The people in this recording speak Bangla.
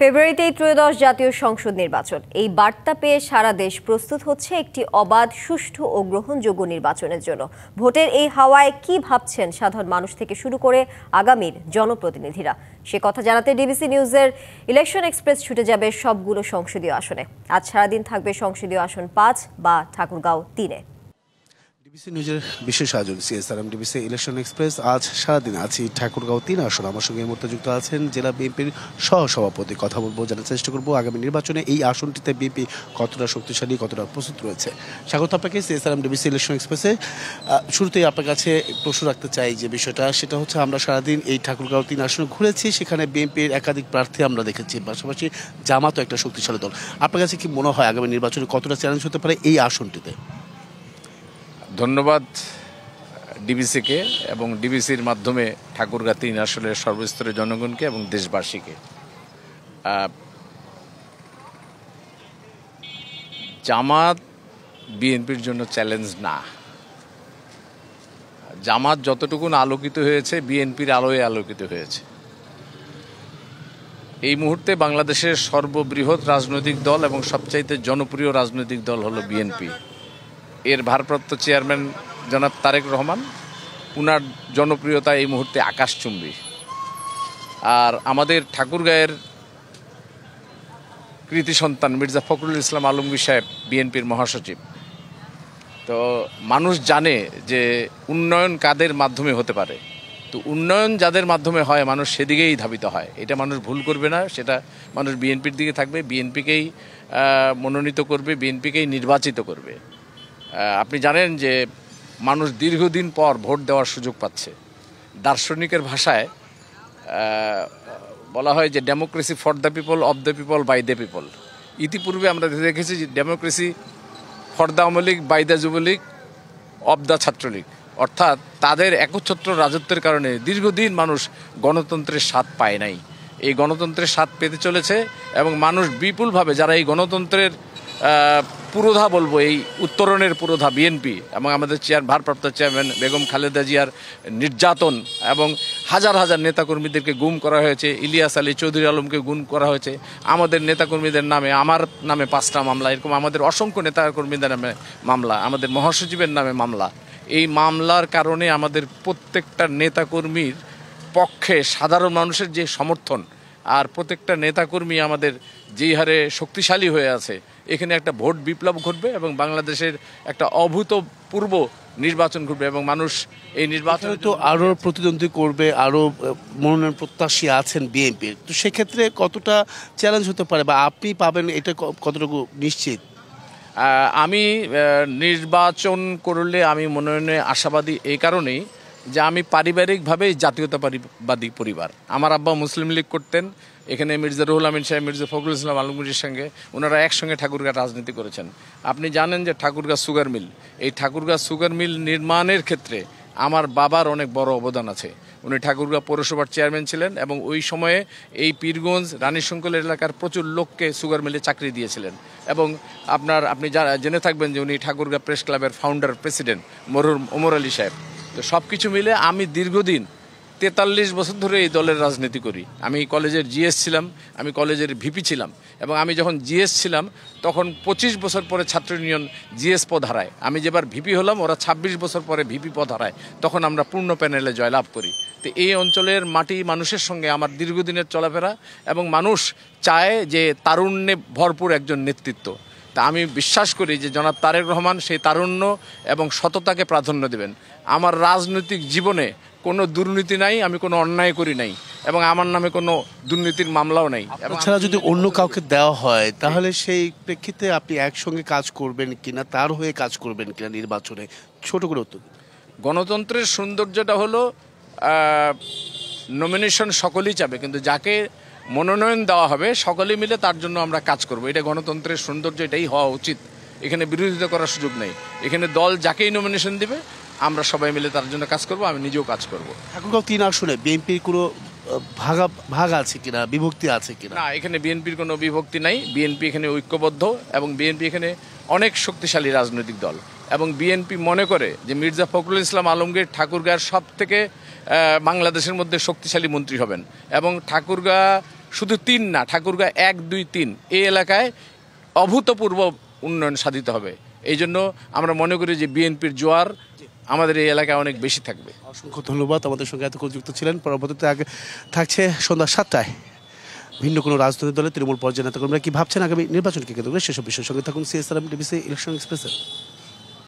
ফেব্রুয়ারিতেই ত্রয়োদশ জাতীয় সংসদ নির্বাচন। এই বার্তা পেয়ে সারা দেশ প্রস্তুত হচ্ছে একটি অবাধ, সুষ্ঠু ও গ্রহণযোগ্য নির্বাচনের জন্য। ভোটের এই হাওয়ায় কি ভাবছেন সাধারণ মানুষ থেকে শুরু করে আগামীর জনপ্রতিনিধিরা, সে কথা জানাতে ডিবিসি নিউজের ইলেকশন এক্সপ্রেস ছুটে যাবে সবগুলো সংসদীয় আসনে। আজ সারাদিন থাকবে সংসদীয় আসন ৫ বা ঠাকুরগাঁও ৩-এ। ডিবিসি নিউজের বিশেষ আয়োজন সিএসআরএম ডিবিসি ইলেকশন এক্সপ্রেস। আজ সারাদিন আছি ঠাকুরগাঁও ৩ আসন। আমার সঙ্গে এই মুহূর্তে যুক্ত আছেন জেলা বিএনপির সহসভাপতি। কথা বলবো, জানার চেষ্টা করবো আগামী নির্বাচনে এই আসনটিতে বিএনপি কতটা শক্তিশালী, কতটা প্রস্তুত রয়েছে। স্বাগত আপনাকে সিএসআরএম ডিবিসি ইলেকশন এক্সপ্রেসে। শুরুতেই আপনার কাছে প্রশ্ন রাখতে চাই যে বিষয়টা, সেটা হচ্ছে আমরা সারাদিন এই ঠাকুরগাঁও ৩ আসনে ঘুরেছি, সেখানে বিএনপির একাধিক প্রার্থী আমরা দেখেছি, পাশাপাশি জামাতও একটা শক্তিশালী দল। আপনার কাছে কি মনে হয় আগামী নির্বাচনে কতটা চ্যালেঞ্জ হতে পারে এই আসনটিতে? ধন্যবাদ ডিবিসিকে এবং ডিবিসির মাধ্যমে ঠাকুরগাঁও ৩ আসনের সর্বস্তরের জনগণকে এবং দেশবাসীকে। জামাত বিএনপির জন্য চ্যালেঞ্জ না। জামাত যতটুকুন আলোকিত হয়েছে বিএনপির আলোয় আলোকিত হয়েছে। এই মুহূর্তে বাংলাদেশের সর্ববৃহৎ রাজনৈতিক দল এবং সবচাইতে জনপ্রিয় রাজনৈতিক দল হলো বিএনপি। এর ভারপ্রাপ্ত চেয়ারম্যান জনাব তারেক রহমান, উনার জনপ্রিয়তা এই মুহূর্তে আকাশচুম্বী। আর আমাদের ঠাকুরগাঁয়ের কৃতি সন্তান মির্জা ফখরুল ইসলাম আলমগীর সাহেব বিএনপির মহাসচিব। তো মানুষ জানে যে উন্নয়ন কাদের মাধ্যমে হতে পারে। তো উন্নয়ন যাদের মাধ্যমে হয় মানুষ সেদিকেই ধাবিত হয়। এটা মানুষ ভুল করবে না, সেটা মানুষ বিএনপির দিকে থাকবে, বিএনপিকেই মনোনীত করবে, বিএনপিকেই নির্বাচিত করবে। আপনি জানেন যে মানুষ দীর্ঘদিন পর ভোট দেওয়ার সুযোগ পাচ্ছে। দার্শনিকের ভাষায় বলা হয় যে democracy for the people, of the people, by the people. ইতিপূর্বে আমরা দেখেছি যে democracy for the Awami League, by the Jubo League, of the Chhatra League. অর্থাৎ তাদের একচ্ছত্র রাজত্বের কারণে দীর্ঘদিন মানুষ গণতন্ত্রের স্বাদ পায় নাই। এই গণতন্ত্রের স্বাদ পেতে চলেছে এবং মানুষ বিপুলভাবে, যারা এই গণতন্ত্রের পুরোধা বলবো, এই উত্তরণের পুরোধা বিএনপি এবং আমাদের ভারপ্রাপ্ত চেয়ারম্যান বেগম খালেদা জিয়ার নির্যাতন এবং হাজার হাজার নেতাকর্মীদেরকে গুম করা হয়েছে, ইলিয়াস আলী চৌধুরী আলমকে গুম করা হয়েছে, আমাদের নেতাকর্মীদের নামে, আমার নামে 5টা মামলা, এরকম আমাদের অসংখ্য নেতাকর্মীদের নামে মামলা, আমাদের মহাসচিবের নামে মামলা। এই মামলার কারণে আমাদের প্রত্যেকটা নেতাকর্মীর পক্ষে সাধারণ মানুষের যে সমর্থন, আর প্রত্যেকটা নেতাকর্মী আমাদের যেই হারে শক্তিশালী হয়ে আছে, এখানে একটা ভোট বিপ্লব ঘটবে এবং বাংলাদেশের একটা অভূতপূর্ব নির্বাচন ঘটবে এবং মানুষ এই নির্বাচন তো আরও প্রতিদ্বন্দ্বী করবে, আরও মনোনয়ন প্রত্যাশী আছেন বিএনপির। তো সেক্ষেত্রে কতটা চ্যালেঞ্জ হতে পারে বা আপনি পাবেন, এটা কতটুকু নিশ্চিত? আমি নির্বাচন করলে আমি মনোনয়নে আশাবাদী এই কারণেই যে আমি পারিবারিকভাবেই জাতীয়তাবাদী পরিবার। আমার আব্বা মুসলিম লীগ করতেন। এখানে মির্জা রুহুল আমিন সাহেব, মির্জা ফখরুল ইসলাম আলমগীরের সঙ্গে ওনারা একসঙ্গে ঠাকুরগাঁও রাজনীতি করেছেন। আপনি জানেন যে ঠাকুরগাঁও সুগার মিল, এই ঠাকুরগাঁও সুগার মিল নির্মাণের ক্ষেত্রে আমার বাবার অনেক বড় অবদান আছে। উনি ঠাকুরগাঁও পৌরসভার চেয়ারম্যান ছিলেন এবং ওই সময়ে এই পীরগঞ্জ রানীশঙ্কল এলাকার প্রচুর লোককে সুগার মিলে চাকরি দিয়েছিলেন। এবং আপনি জেনে থাকবেন যে উনি ঠাকুরগাঁও প্রেস ক্লাবের ফাউন্ডার প্রেসিডেন্ট মরহুম ওমর আলী সাহেব। তো সব কিছু মিলে আমি দীর্ঘদিন 43 বছর ধরে এই দলের রাজনীতি করি। আমি কলেজের জিএস ছিলাম, আমি কলেজের ভিপি ছিলাম এবং আমি যখন জিএস ছিলাম তখন 25 বছর পরে ছাত্র ইউনিয়ন জিএস পদ হারায়। আমি যেবার ভিপি হলাম ওরা 26 বছর পরে ভিপি পদ হারায়, তখন আমরা পূর্ণ প্যানেলে জয়লাভ করি। তো এই অঞ্চলের মাটি মানুষের সঙ্গে আমার দীর্ঘদিনের চলাফেরা এবং মানুষ চায় যে তারুণ্যে ভরপুর একজন নেতৃত্ব। তা আমি বিশ্বাস করি যে জনাব তারেক রহমান সেই তারুণ্য এবং সততাকে প্রাধান্য দেবেন। আমার রাজনৈতিক জীবনে কোনো দুর্নীতি নাই, আমি কোনো অন্যায় করি নাই এবং আমার নামে কোনো দুর্নীতির মামলাও নাই। এছাড়া যদি অন্য কাউকে দেওয়া হয় তাহলে সেই প্রেক্ষিতে আপনি একসঙ্গে কাজ করবেন কিনা, তার হয়ে কাজ করবেন কিনা নির্বাচনে, ছোট করে উত্তর। গণতন্ত্রের সৌন্দর্যটা হলো নমিনেশন সকলেই চাবে, কিন্তু যাকে মনোনয়ন দেওয়া হবে সকলে মিলে তার জন্য আমরা কাজ করব। এটা গণতন্ত্রের সৌন্দর্য, এটাই হওয়া উচিত। এখানে বিরোধিতা করার সুযোগ নেই। এখানে দল যাকেই নমিনেশন দেবে আমরা সবাই মিলে তার জন্য কাজ করব, আমি নিজেও কাজ করব। ঠাকুরগাঁও 3 আসনে বিএনপির কোনো ভাগ আছে কিনা, বিভক্তি আছে কিনা? না, এখানে বিএনপির কোনো বিভক্তি নাই। বিএনপি এখানে ঐক্যবদ্ধ এবং বিএনপি এখানে অনেক শক্তিশালী রাজনৈতিক দল এবং বিএনপি মনে করে যে মির্জা ফখরুল ইসলাম আলমগীর ঠাকুরগাঁয়ের সব থেকে বাংলাদেশের মধ্যে শক্তিশালী মন্ত্রী হবেন এবং ঠাকুরগাঁও শুধু 3 না, ঠাকুরগাঁও 1, 2, 3 এই এলাকায় অভূতপূর্ব উন্নয়ন সাধিত হবে। এই জন্য আমরা মনে করি যে বিএনপির জোয়ার আমাদের এই এলাকায় অনেক বেশি থাকবে। অসংখ্য ধন্যবাদ আমাদের সঙ্গে এতক্ষণ যুক্ত ছিলেন। পরবর্তীতে আগে থাকছে সন্ধ্যা 7টায় ভিন্ন কোনো রাজনৈতিক দলের তৃণমূল পর্যায়ে নেতাকর্মীরা কি ভাবছেন আগামী নির্বাচনকে কেন্দ্র করে সেসব বিষয়ের সঙ্গে থাকুন। CSRM, DBC ইলেকশন এক্সপ্রেসে।